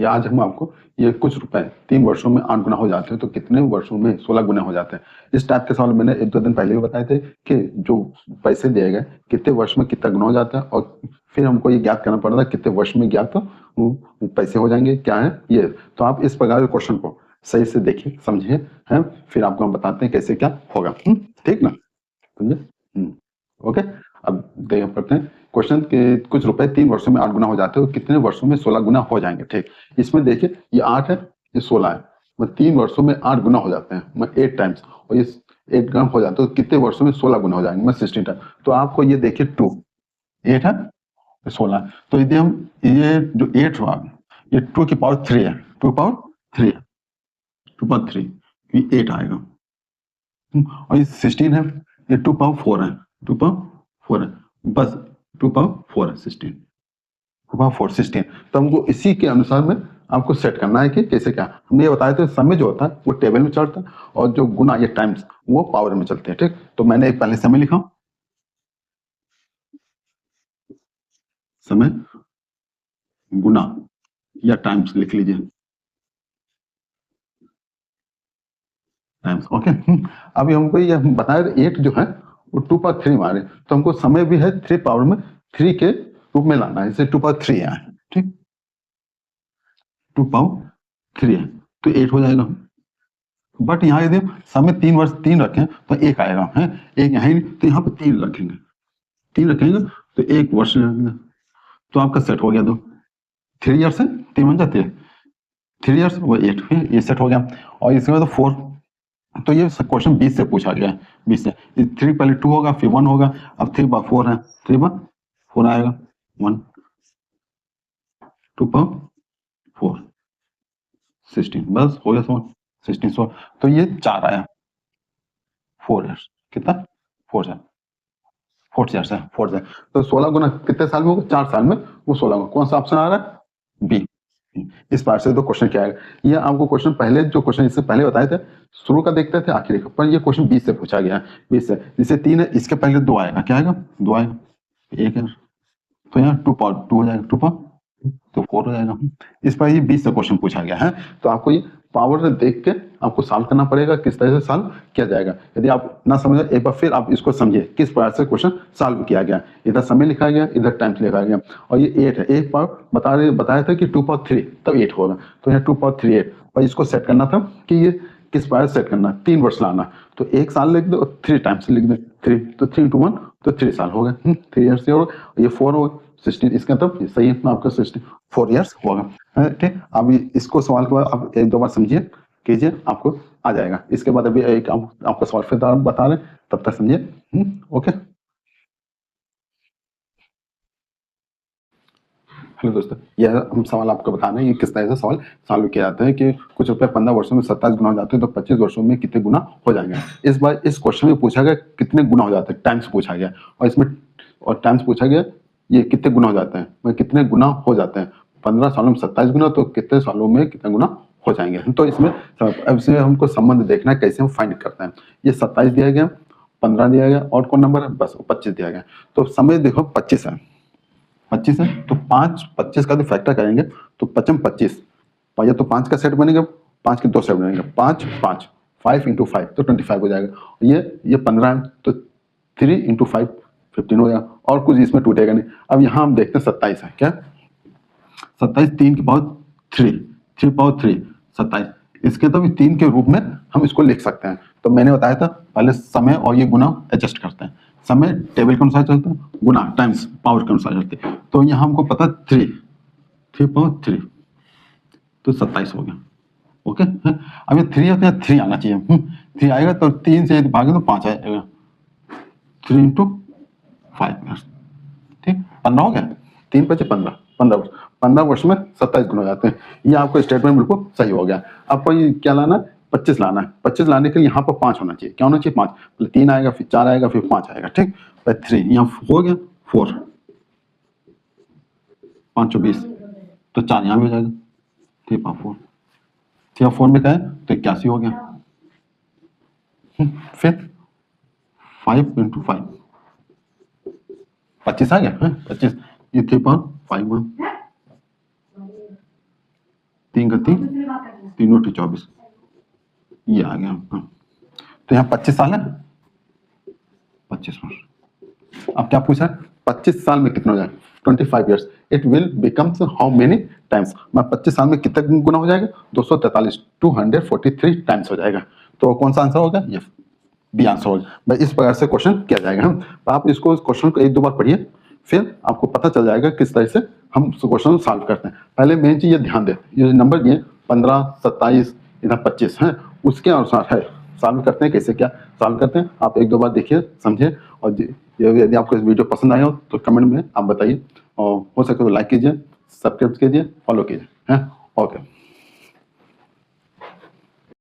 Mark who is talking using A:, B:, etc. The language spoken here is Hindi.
A: ये आज हम आपको ये कुछ रुपए 3 वर्षों में 8 गुना हो जाते हैं तो कितने वर्षों में 16 गुना हो जाते हैं। इस टाइप के सवाल मैंने 1-2 दिन पहले भी बताए थे कि जो पैसे दिए गए कितने वर्ष में कितना गुना हो जाता है और फिर हमको ये ज्ञात करना पड़ता है कितने वर्ष में ज्ञात वो पैसे हो जाएंगे क्या है ये। तो आप इस प्रकार के क्वेश्चन को सही से देखिए समझिए है, फिर आपको हम बताते हैं कैसे क्या होगा। ठीक ना, समझे। ओके, अब देखिए पढ़ते हैं क्वेश्चन के कुछ रुपए 3 वर्षों में 8 गुना हो जाते हैं, कितने वर्षों में 16 गुना हो जाएंगे। ठीक, इसमें देखिए ये 8 है ये 16 है, मतलब 3 वर्षों में 8 गुना हो जाते हैं, मतलब 8 टाइम्स, और ये 8 गुना हो जाते हैं तो कितने वर्षों में 16 गुना हो जाएंगे, मतलब 16 टाइम। तो आपको ये देखिए 2 8 है 16, तो यदि हम ये जो 8 हुआ ये 2 की पावर 3 है, 2 पावर 3 है, 2 पावर 3 ये 8 आएगा। और ये 16 है ये 2 पावर 4 है, 2 पावर 4 है, बस 2 पावर 4 है 16, 2 पावर 4 16। तो हमको इसी के अनुसार में आपको सेट करना है कि कैसे क्या। हमने ये बताया था समय जो होता है वो टेबल में चलता है और जो गुना ये टाइम्स वो पावर में चलते हैं। ठीक, तो मैंने एक पहले समय लिखा, समय गुना या टाइम्स लिख लीजिए, टाइम्स। ओके, अभी हमको ये बताया 8 जो है वो 2 पावर 3 मारे, तो हमको समय भी है 3 पावर में 3 के रूप में लाना है, जैसे 2 पावर 3 है। ठीक, 2 पावर 3 है तो 8 हो जाएगा। बट यहाँ यदि समय 3 वर्ष 3 रखें तो 1 आएगा है, एक यहाँ तो यहाँ पे 3 रखेंगे, 3 रखेंगे तो 1 वर्ष लगेगा, तो आपका सेट हो गया। तो 3 ईयर्स है 3 बन जाती है 3 ईयर्स वो 8 ये सेट हो गया। और इसके बाद 4, तो ये क्वेश्चन 20 से पूछा गया है, 20 से 3 पहले 2 होगा फिर 1 होगा, अब 3 बार 4 है, 3 बार 4 आएगा 1, 2 पावर 4 16, बस हो गया 16 16। तो ये 4 आया 4 ईयर्स, कितना 4 से 4 ईयर्स है 4 से। तो 16 गुना कितने साल में होगा, 4 साल में वो 16 गुना। कौन सा ऑप्शन आ रहा है, बी। इस पार्ट से तो क्वेश्चन क्या आएगा, ये आपको क्वेश्चन पहले जो क्वेश्चन इससे पहले बताए थे शुरू का देखते थे आखिरी का, पर ये क्वेश्चन 20 से पूछा गया है, 20 से, जिससे 3 है इसके पहले 2 आएगा, क्या आएगा 2 आएगा, 1 है तो यहाँ 2 पावर 2 हो जाएगा, 2 पावर तो 4 हो जाएगा। इस पर ये 20 से क्वेश्चन पूछा गया है, तो आपको ये पावर देख के आपको सॉल्व करना पड़ेगा किस तरह से सॉल्व किया जाएगा। यदि आप ना समझे एक बार फिर आप इसको समझिए किस प्रकार से क्वेश्चन सॉल्व किया गया, इधर समय लिखा गया इधर टाइम लिखा गया, और ये 8 है, एक पावर बताया था कि 2 पावर 3 तब 8 होगा, तो यहाँ 2 पावर 3 8, और इसको सेट करना था कि ये किस प्रकार सेट करना, 3 वर्ष लाना, तो 1 साल लिख दो और 3 टाइम्स लिख दो 3, तो 3 into 1 तो 3 साल हो गए, 3 ईयर्स हो गए, ये 4 हो गए 16, इसका मतलब सही है आपका 16 4 ईयर्स होगा। ठीक, अब इसको सवाल के बाद आप 1-2 बार समझिए कीजिए आपको आ जाएगा। इसके बाद अभी एक आपका सवाल फिर बता रहे, तब तक समझिए। ओके, हेलो दोस्तों, यह हम सवाल आपको बता रहे हैं ये किस तरह से सवाल सॉल्व किया जाता है कि कुछ रुपए 15 वर्षों में 27 गुना हो जाते हैं तो 25 वर्षों में कितने गुना हो जाएंगे। इस बार इस क्वेश्चन में पूछा गया कितने गुना हो जाते हैं, टाइम्स पूछा गया, और इसमें और टाइम्स पूछा गया ये कितने गुना हो जाते हैं, मतलब कितने गुना हो जाते हैं, 15 सालों में 27 गुना, तो कितने सालों में कितने गुना हो जाएंगे। तो इसमें अब से हमको संबंध देखना है कैसे हम फाइंड करते हैं। ये 27 दिया गया, 15 दिया गया, और कौन नंबर है बस 25 दिया गया, तो समय देखो 25 है, 25 है तो 5 25 का जो फैक्टर करेंगे तो 5 25, या तो 5 का सेट बनेगा, 5 के 2 सेट बनेंगे, 5 5 5 into 5 तो 25 हो जाएगा। ये 15 है तो 3 into 5 15 हो जाएगा, और कुछ इसमें टूटेगा नहीं। अब यहाँ हम देखते हैं 27 है, क्या 27 3 की पावर 3 3 पावर 3 27, इसके तो 3 के रूप में हम इसको लिख सकते हैं। तो मैंने बताया था पहले समय और ये गुना एडजस्ट करते हैं, समय टेबल के अनुसार चलता है, गुना टाइम्स पावर के अनुसार चलते हैं। तो यहाँ हमको पता 3 पावर 3 तो 27 हो गया। ओके, अब ये 3 होता है 3 आना चाहिए, 3 आएगा तो 3 से भागे तो 5 आएगा, 3 into 5, ठीक 15 हो गया, 3 5 15 15 वर्ष, 15 वर्ष में 27 गुना हो जाते हैं। ये आपको स्टेटमेंट बिल्कुल सही हो गया। आपको ये क्या लाना है 25 लाना है, 25 लाने के लिए यहाँ पर 5 होना चाहिए, क्या होना चाहिए 5, पहले 3 आएगा फिर 4 आएगा फिर 5 आएगा, ठीक 3 यहाँ हो गया 4 5 20 तो 4 यहाँ भी हो जाएगा 3 5 4 3 4 में क्या है तो 81 हो गया। फिर 5 into 5 25 आ गया, 25 ये 3 5 1 3 का 3, 3 × 24, ये आ गया। तो यहाँ 25 साल है, 25 वर्ष। अब क्या पूछा है, 25 साल में कितना हो जाएगा, 25 years it will becomes how many times, मैं 25 साल में कितना गुना हो जाएगा, 243, 243 टाइम्स हो जाएगा। तो कौन सा आंसर होगा, ये बी आंसर होगा भाई। इस प्रकार से क्वेश्चन किया जाएगा। हम आप इसको क्वेश्चन को 1-2 बार पढ़िए, फिर आपको पता चल जाएगा किस तरह से हम क्वेश्चन सॉल्व करते हैं। पहले मेन चीज ये ध्यान दें, ये नंबर दिए 15, 27, इधर 25 है, उसके अनुसार है सॉल्व करते हैं, कैसे क्या सॉल्व करते हैं। आप 1-2 बार देखिए, समझिए, और यदि आपको इस वीडियो पसंद आया हो तो कमेंट में आप बताइए, और हो सके तो लाइक कीजिए, सब्सक्राइब कीजिए, फॉलो कीजिए, हैं। ओके।